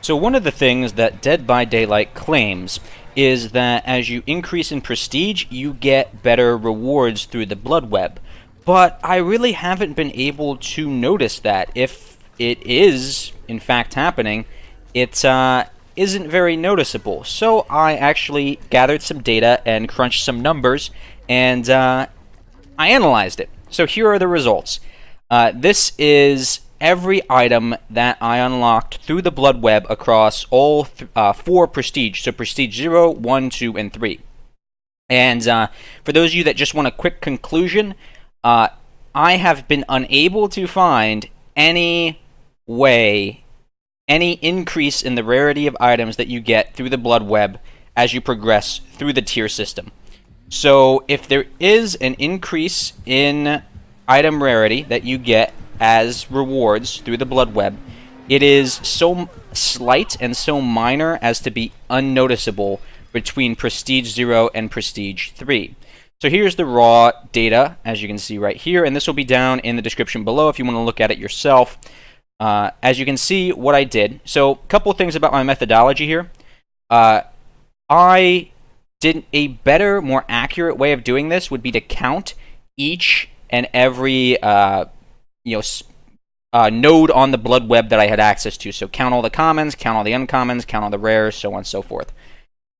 So one of the things that Dead by Daylight claims is that as you increase in prestige, you get better rewards through the Bloodweb. But I really haven't been able to notice that. If it is, in fact, happening, it isn't very noticeable. So I actually gathered some data and crunched some numbers, and I analyzed it. So here are the results. This is every item that I unlocked through the Bloodweb across all four prestige. So prestige 0, 1, 2, and 3. And for those of you that just want a quick conclusion, I have been unable to find any way, any increase in the rarity of items that you get through the Bloodweb as you progress through the tier system. So if there is an increase in item rarity that you get as rewards through the Bloodweb, it is so slight and so minor as to be unnoticeable between Prestige 0 and Prestige 3. So here's the raw data, as you can see right here, and this will be down in the description below if you want to look at it yourself. As you can see what I did. So a couple things about my methodology here. I did a better, more accurate way of doing this would be to count each and every node on the Bloodweb that I had access to. So count all the commons, count all the uncommons, count all the rares, so on and so forth.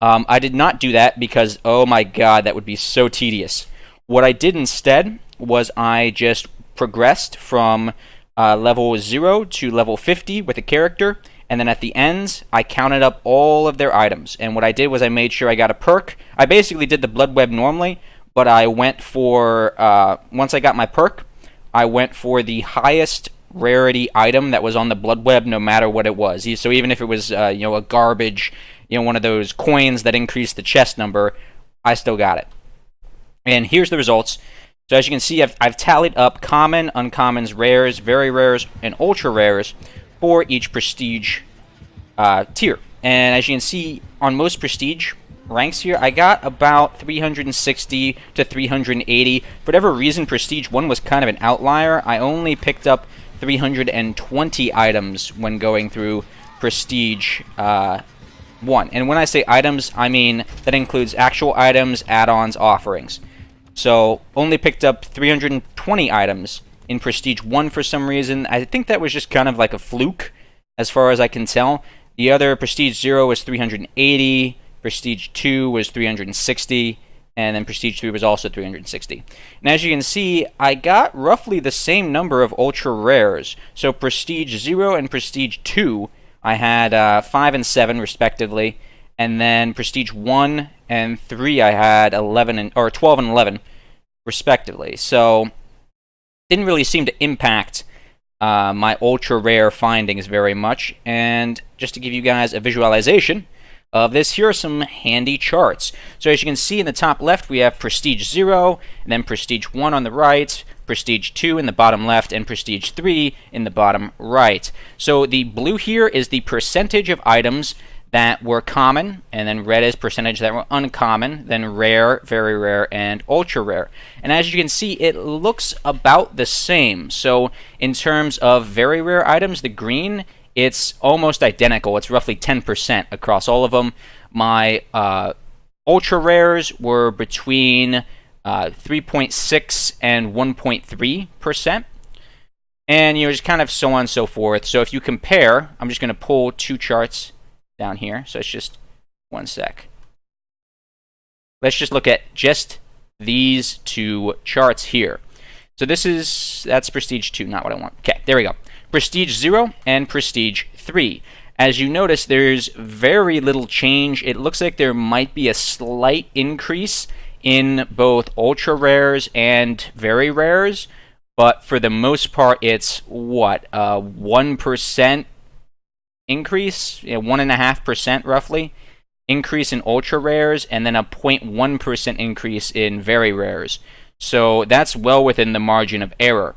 I did not do that because, oh my god, that would be so tedious. What I did instead was I just progressed from level 0 to level 50 with a character, and then at the end, I counted up all of their items. And what I did was I made sure I got a perk. I basically did the Bloodweb normally, but I went for, once I got my perk, I went for the highest rarity item that was on the Bloodweb, no matter what it was. So even if it was, a garbage, one of those coins that increased the chest number, I still got it. And here's the results. So as you can see, I've tallied up common, uncommons, rares, very rares, and ultra rares for each prestige tier. And as you can see, on most prestige ranks here, I got about 360 to 380. For whatever reason, Prestige 1 was kind of an outlier. I only picked up 320 items when going through Prestige 1. And when I say items, I mean that includes actual items, add-ons, offerings. So, only picked up 320 items in Prestige 1 for some reason. I think that was just kind of like a fluke, as far as I can tell. The other Prestige 0 was 380, Prestige 2 was 360, and then Prestige 3 was also 360. And as you can see, I got roughly the same number of ultra rares. So Prestige 0 and Prestige 2, I had 5 and 7 respectively, and then Prestige 1 and 3, I had 12 and 11 respectively. So didn't really seem to impact my ultra rare findings very much. And just to give you guys a visualization of this, here are some handy charts. So as you can see in the top left, we have Prestige 0, and then Prestige 1 on the right, Prestige 2 in the bottom left, and Prestige 3 in the bottom right. So the blue here is the percentage of items that were common, and then red is percentage that were uncommon, then rare, very rare, and ultra rare. And as you can see, it looks about the same. So in terms of very rare items, the green, it's almost identical. It's roughly 10% across all of them. My ultra rares were between 3.6 and 1.3%. And just kind of so on and so forth. So if you compare, I'm just going to pull two charts down here. So it's just one sec. Let's just look at just these two charts here. So that's Prestige 2, not what I want. Okay, there we go. Prestige 0 and Prestige 3. As you notice, there's very little change. It looks like there might be a slight increase in both ultra rares and very rares, but for the most part, it's what, 1% increase, 1.5% roughly increase in ultra rares, and then a 0.1% increase in very rares. So that's well within the margin of error.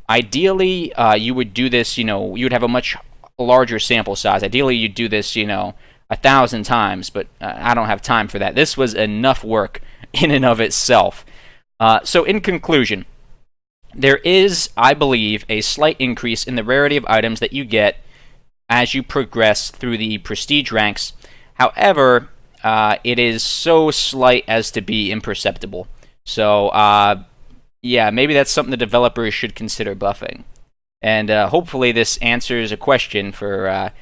Ideally, you would do this, you would have a much larger sample size. Ideally, you'd do this, 1,000 times, but I don't have time for that. This was enough work in and of itself. So in conclusion, there is, I believe, a slight increase in the rarity of items that you get as you progress through the prestige ranks. However, it is so slight as to be imperceptible. So, yeah, maybe that's something the developers should consider buffing. And hopefully this answers a question that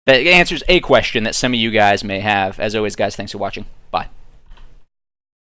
answers a question that some of you guys may have. As always, guys, thanks for watching. Bye.